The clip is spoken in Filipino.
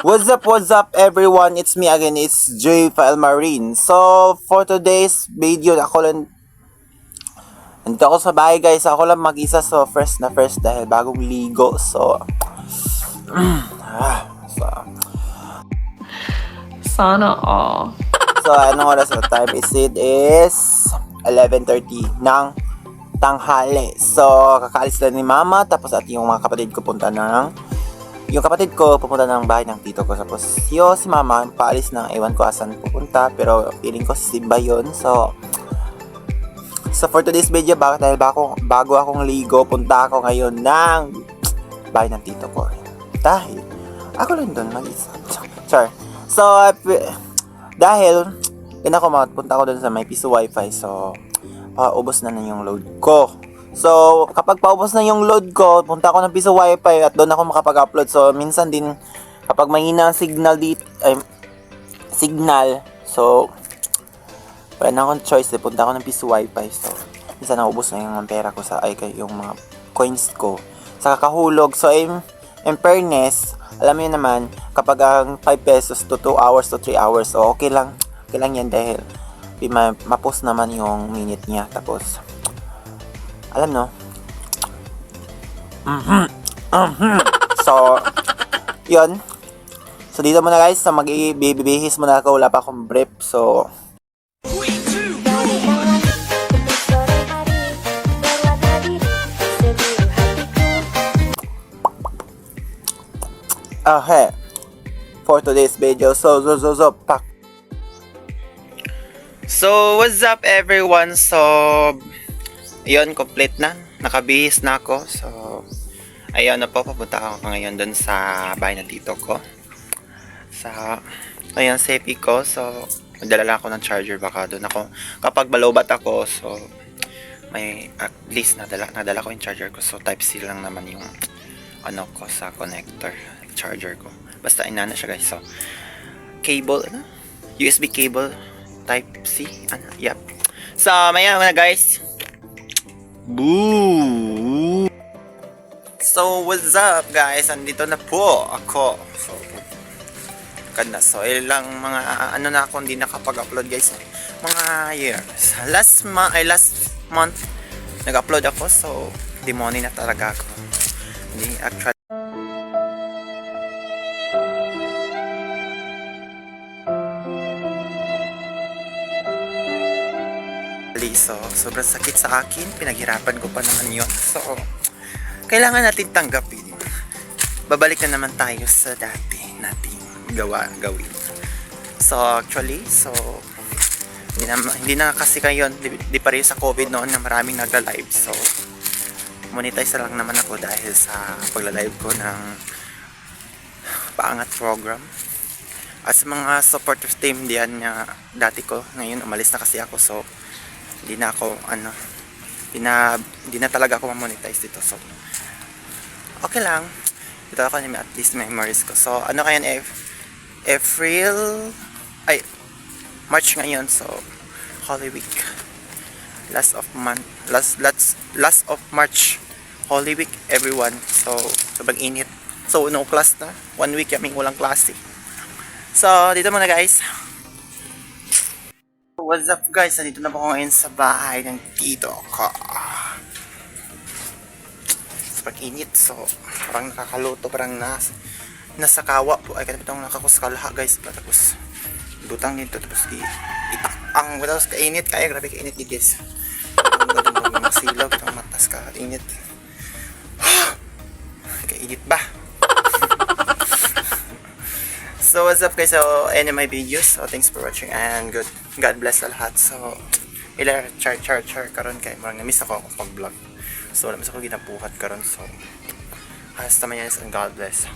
What's up everyone? It's me again, it's J. Marine. So, for today's video, nandito ako sa bahay guys. Ako lang mag-isa, so first dahil bagong ligo. So, so, Sana all. so anong oras na time is 11:30 ng tanghali. So, kakaalis na ni mama, tapos at yung mga kapatid ko pupunta ng bahay ng tito ko. Tapos si mama paalis ng ewan ko asan pupunta, pero feeling ko si Simba yun. So for today's video, dahil bago akong ligo, punta ako ngayon ng bahay ng tito ko. Dahil ako lang doon mag-isa. Char. So dahil punta ako doon sa may piso wifi. So ubos na yung load ko. So, kapag paubos na yung load ko, punta ako ng piso wifi at doon ako makapag-upload. So, minsan din, kapag mahina ang signal, so, wala na akong choice, punta ako ng piso wifi. So, minsan naubos na yung pera ko yung mga coins ko sa kakahulog. So, in fairness, alam mo yun naman, kapag ang 5 pesos to 2 hours to 3 hours, so okay lang yan dahil ma-post naman yung minute niya. Tapos, alam no? So, yun. So, dito muna guys. So, mag-ibibihis muna ako. Wala pa akong brief. So, okay. For today's video. So, pak. So, what's up everyone? So, ayun, complete na. Nakabihis na ako. So, ayun na po. Papunta ako ngayon dun sa bahay ng tito ko. Ayun, safety ko. So, magdala lang ako ng charger. Baka dun ako. Kapag balobat ako, so, may at least nadala ko yung charger ko. So, type C lang naman yung ko sa connector. Charger ko. Basta inana siya guys. So, cable, USB cable. Type C. Yep. So, maya na guys. Boo! So, what's up guys? Andito na po ako. So, ganda. So, ilang mga na ako hindi nakapag-upload guys. Mga years. Last month nag-upload ako. So, demoni na talaga ako. Hindi actually. So, sobrang sakit sa akin. Pinaghirapan ko pa naman yun. So, kailangan natin tanggapin. Babalik na naman tayo sa dati nating gawin. So, actually, hindi na kasi ngayon, di pa rin sa COVID noon na maraming nagla-live. So, monetize lang naman ako dahil sa pagla-live ko ng paangat program. At sa mga supporters team diyan na dati ko, ngayon umalis na kasi ako. So, hindi na talaga ako ma-monetize dito. So, okay lang. Dito ako at least memories ko. So, kaya March ngayon. So, Holy Week. Last of March. Holy Week, everyone. So, sobrang init. So, no class na. 1 week kaming walang klase. So, dito muna guys. What's up guys? Nandito na po ako ngayon sa bahay ng tito ko. Sobrang init. So, parang nakakaluto. Parang nasa kawa po. Ay, kanina itong nakakuskalaha guys. Tapos, butang nito. Tapos, ang tapos kainit. Kaya, grabe kainit ni guys. Ang masilaw. Itong matas ka. Init. Kainit ba? So, what's up guys? So, end of my videos. So, thanks for watching and God bless sa lahat. So, char karon kay marang na-miss ako pag-vlog. So, na-miss ako ginabuhat karon. So, hasta man yan and God bless.